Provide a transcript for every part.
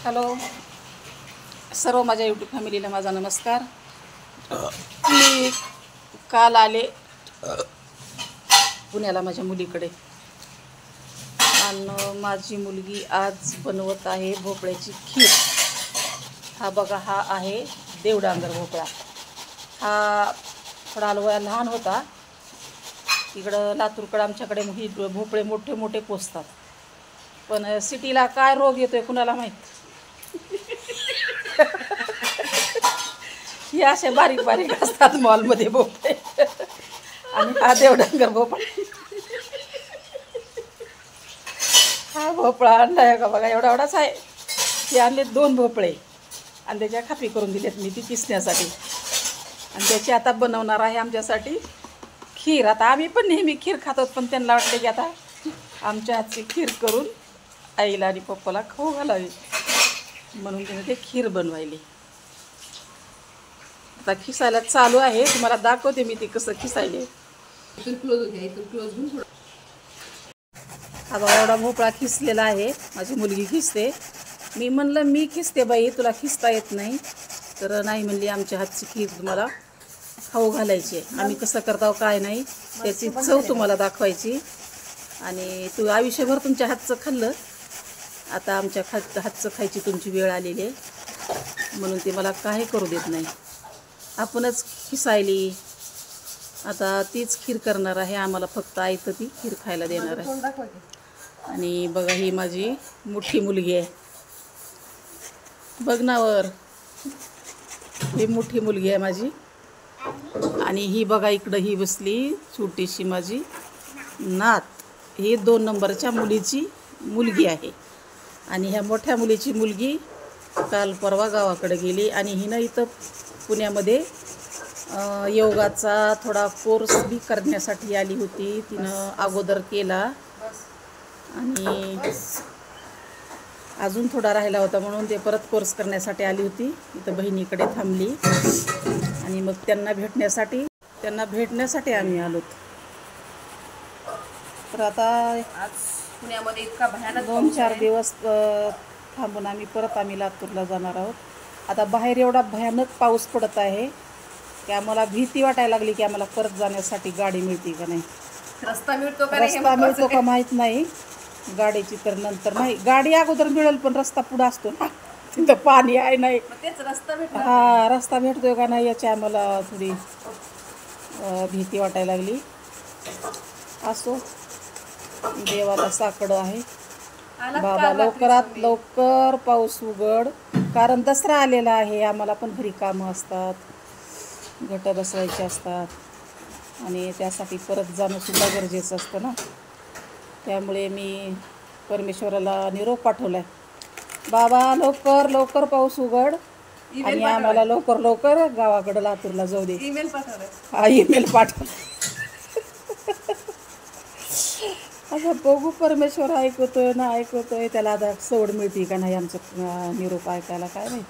Hello सर्व माझ्या YouTube फॅमिलीला माझा नमस्कार. मी काल आले पुण्याला माझ्या मुलीकडे आणि माझी मुलगी आज बनवत आहे भोपळ्याची खीर. हा बघा, हा आहे देवडांगर भोपळा. हा थोडा हलवा लहान होता. इकडं लातूरकडं आमच्याकडे ही भोपळे मोठे मोठे पोसतात, पण सिटीला काय रोग येतोय कुणाला माहीत. हे असे बारीक बारीक असतात मॉलमध्ये भोपळे, आणि हा देवडांगर भोपळा. हा भोपळा आणलाय का बघा, एवढा एवढाच आहे. हे आणले 2 भोपळे आणि त्याच्या खापी करून दिलेत मी ती किसण्यासाठी, आणि त्याची आता बनवणार आहे आमच्यासाठी खीर. आता आम्ही पण नेहमी खीर खातो, पण त्यांना वाटलं की आता आमच्या हातची खीर करून आईला आणि पप्पाला खाऊ घालावी, म्हणून त्याने ते खीर बनवायली. आता खिसायला चालू आहे, तुम्हाला दाखवते मी ती कसं खिसायले. आता एवढा भोपळा खिसलेला आहे, माझी मुलगी खिसते. मी म्हणलं मी खिसते बाई, तुला खिसता येत नाही. तर नाही म्हणली, आमच्या हातची खीर तुम्हाला खाऊ घालायची आहे. आम्ही कसं करतो काय नाही त्याची चव तुम्हाला दाखवायची. आणि तू आयुष्यभर तुमच्या हातचं खाल्लं, आता आमच्या हातचं खायची तुमची वेळ आलेली आहे, म्हणून ते मला काही करू देत नाही. आपणच खिसायली. आता तीच खीर करणार आहे, आम्हाला फक्त आयतं ती खीर खायला देणार आहे. आणि बघा, ही माझी मोठी मुलगी आहे, बघनावर ही मोठी मुलगी आहे माझी. आणि ही बघा इकडं ही बसली छोटीशी माझी नात. ही 2 नंबरच्या मुलीची मुलगी आहे. आणि ह्या मोठ्या मुलीची मुलगी काल परवा गावाकडे गेली, आणि हिनं इथं पुण्यामध्ये योगाचा थोडा कोर्स बी करण्यासाठी आली होती. तिनं अगोदर केला आणि अजून थोडा राहिला होता, म्हणून ते परत कोर्स करण्यासाठी आली होती. इथं बहिणीकडे थांबली, आणि मग त्यांना भेटण्यासाठी आम्ही आलो. तर आता आज पुण्यामध्ये इतका भयानक 2-4 दिवस थांबून आम्ही लातूरला जाणार आहोत. आता बाहेर एवढा भयानक पाऊस पडत आहे की आम्हाला भीती वाटायला लागली की आम्हाला परत जाण्यासाठी गाडी मिळते का नाही, रस्ता मिळतो का माहीत नाही गाडीची. तर नंतर नाही, गाडी अगोदर मिळेल, पण रस्ता पुढं असतो ना, तिथं पाणी आहे नाही. हा, रस्ता भेटतोय का नाही याची आम्हाला थोडी भीती वाटायला लागली. असो, देवाला साकडं आहे. बाबा लवकरात लवकर पाऊस उघड, कारण दसरा आलेला आहे. आम्हाला पण घरी कामं असतात, घट बसवायचे असतात, आणि त्यासाठी परत जाणं सुद्धा गरजेचं असतं ना. त्यामुळे मी परमेश्वराला निरोप पाठवला आहे, बाबा लवकर लवकर पाऊस उघड आणि आम्हाला लवकर लवकर गावाकडं लातूरला जाऊ दे. हा, ईमेल पाठवला. आता बघू परमेश्वर ऐकतोय ना ऐकतोय, त्याला आता सवड मिळते का नाही आमचं निरोप ऐकायला, काय नाही.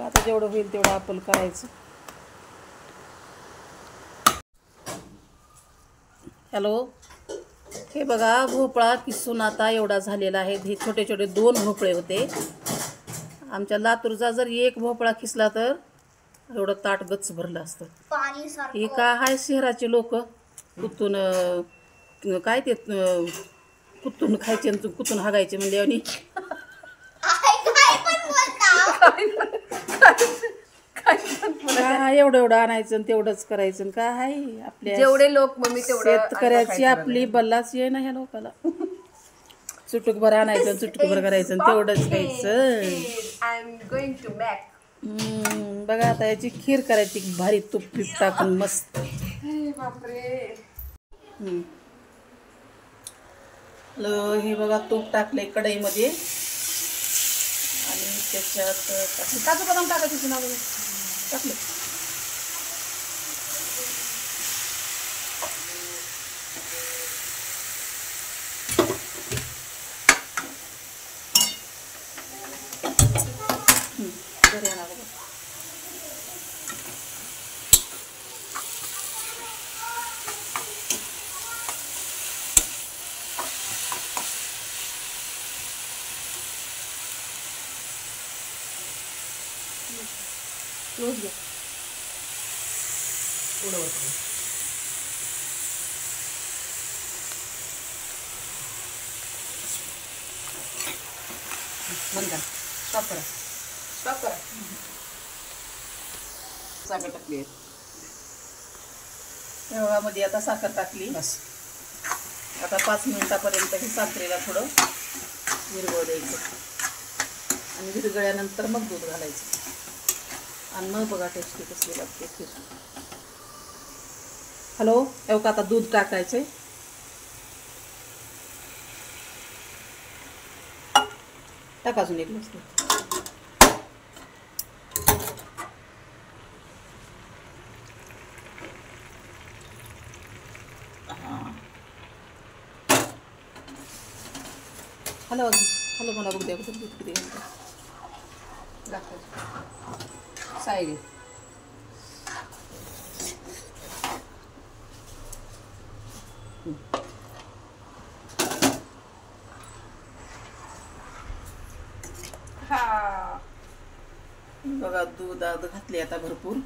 आता जेवढं होईल तेवढं आपण करायचं. हॅलो, हे बघा भोपळा किसून आता एवढा झालेला आहे. हे छोटे छोटे 2 भोपळे होते. आमच्या लातूरचा जर 1 भोपळा किसला तर एवढं ताट गच्च भरलं असतं. हे का हाय शहराचे लोक कुतून काय ते कुतून खायचे आणि कुतून हागायचे म्हणजे, आणि काय एवढं एवढं आणायचं आणि तेवढंच करायचं. काय आहे आपल्या जेवढे लोक शेतकऱ्याची आपली बल्लाच आहे ना ह्या लोकाला. चुटूकभर आणायचं, चुटूकभर करायचं आणि तेवढंच खायचं. बघा आता याची खीर करायची, भारी तूप पीप टाकून मस्त. हे बघा तूप टाकलंय कढईमध्ये, आणि त्याच्यात काजू बदाम टाकायची ना टाकलं. क्लोज घ्या. थोडं वरती. बंद करा. स्टॉप करा. स्टॉप करा. साखर टाकली आहे. ह्यामध्ये आता साखर टाकली. बस. आता 5 मिनिटापर्यंत हे साखरेला थोडं विरघळू द्यायचं आणि विरघळल्यानंतर मग दूध घालायचं आणि मग बघा टेस्टी कसली लागते खीर. हॅलो, एवढं आता दूध टाकायचं. टाका अजून एक मस्त. हॅलो हॅलो, मला बघू द्या दूध किती घालतं. साई घे. बघा दूध घातले आता भरपूर.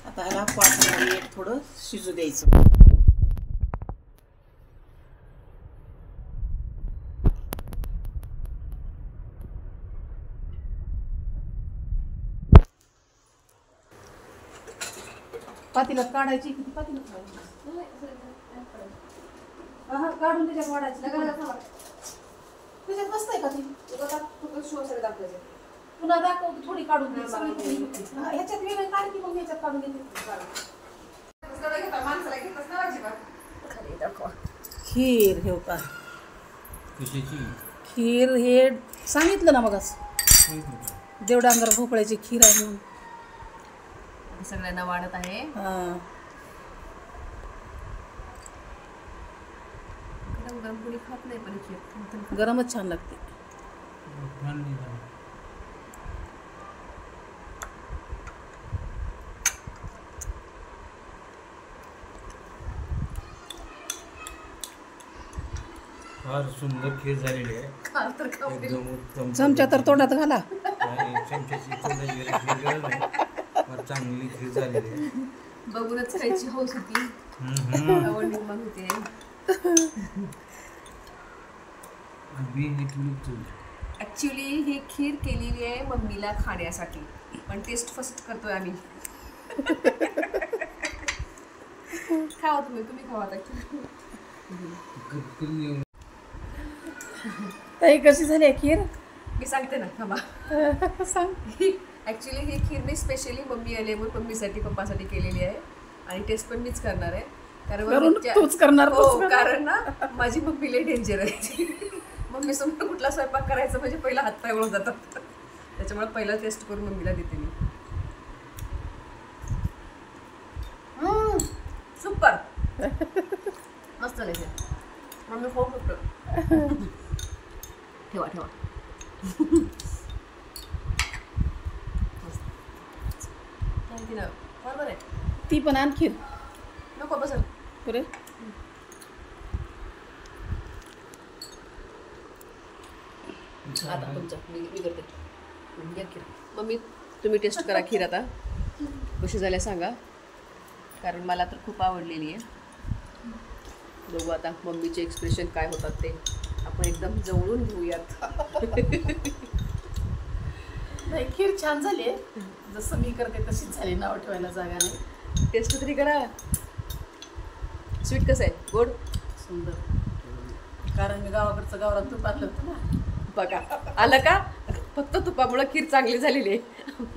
आता ह्याला 5 मिनिट थोडं शिजू द्यायचं. पातीलात काढायची किती पातीलात काढायची. हा काढून त्याच्यात वाढायची. त्याच्यात बसतंय का ती तुला दाखव थोडी काढून दे. ह्याच्यात वेगळं काढते मग ह्याच्यात काढून घेते. खीर हे का खीर हे सांगितलं ना मग देवडांगर भोपळ्याची खीर आहे म्हणून. सगळ्यांना वाढत आहे. हां गरम गरम कोणी खात नाही पण खीर गरमच छान लागते. फार सुंदर खीर झालेली आहे. एकदम उत्तम. चमचा तर तोंडात घाला. चमच्याची तोंडाची गरज नाही. फार चांगली खीर झालेली आहे. बघूनच खायची हौस होती. आवड निर्माण होते. ऍक्च्युली ही खीर केलेली आहे मम्मीला खाण्यासाठी, पण टेस्ट फर्स्ट करतोय आम्ही. खावा तुम्ही खावा. ताई कशी झाली खीर मी सांगते ना थांबा. सांग. ॲक्च्युली ही खीर मी स्पेशली मम्मी आली म्हणून मम्मीसाठी पप्पासाठी केलेली आहे आणि टेस्ट पण मीच करणार आहे. तूच करणार. हो, कारण ना माझी मम्मी लई डेंजर आहे. मम्मी समोर कुठला स्वयंपाक करायचा म्हणजे पहिला हातपाय वळून जातात. त्याच्यामुळे पहिला टेस्ट करून मम्मीला देते मी. सुपर मस्त लागते. मम्मी खूप सुपर. ठेवा ठेवा. बरोबर आहे. ती पण आण खीर. नको बसल पुरे. आता तुमचं मी करते. या खीर. मम्मी तुम्ही टेस्ट करा खीर आता कशी झाल्या सांगा, कारण मला तर खूप आवडलेली आहे. बघू आता मम्मीचे एक्सप्रेशन काय होतात ते आपण एकदम जवळून घेऊयात. नाही खीर छान झाली आहे. जसं मी करते तशीच झाली. नाव ठेवायला जागा नाही. टेस्ट तरी करा. स्वीट कसं आहे? गोड सुंदर. कारण मी गावाकडचं गावरान तूप आणलं होतं ना. बघा आलं का. फक्त तुपामुळं खीर चांगली झालेली आहे.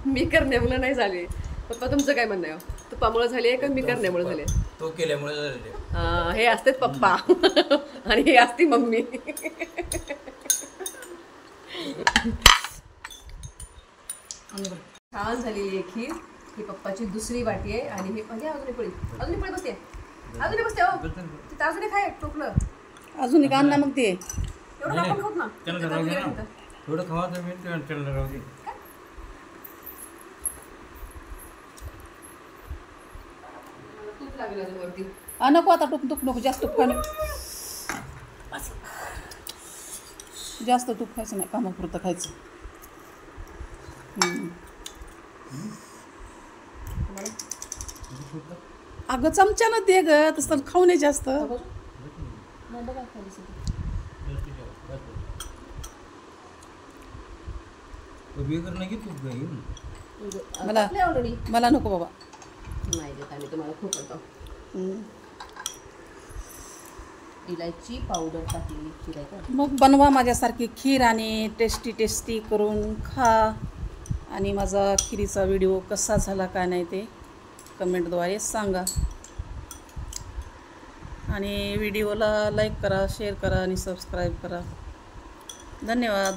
मी करण्यामुळं नाही झाली. पप्पा तुमचं काय म्हणणं आहे? तुपामुळं झाली आहे का मी करण्यामुळे झाले? तो केल्यामुळे झालेले. हे असतेच पप्पा आणि हे असती मम्मी. छान झालेली आहे खीर. ही पप्पाची दुसरी वाटी आहे आणि हे म्हणजे अजून पळी बसते. अजून बसते. हो तिथं अजून खाय टोकलं अजून एक आण ना मग ते. एवढं आपण खात ना. थोडं खावा तर मी त्याला राहू दे. तूप लागेल अजून वरती. नको आता तूप नको. जास्त तूप खाणं. जास्त तूप खायचं नाही. कामापुरतं खायचं. तुम्हाला अगं चमच्यानं दे ग, तसं खाऊ नये जास्त. हा बाजू? नाही बघा खाली सगळं. बेकर नाही घेतो काही मला- टाकले ऑलरेडी. मला नको बाबा. नाही देत आम्ही तुम्हाला खूप होतो. हम्म. इलायची पावडर टाकलेली खीर आहे का? मग बनवा माझ्यासारखी खीर आणि टेस्टी करून खा. आणि माझा खिरीचा व्हिडिओ कसा झाला काय नाही ते कमेंटद्वारे सांगा. आणि व्हिडिओला लाईक करा, शेअर करा आणि सबस्क्राईब करा. धन्यवाद.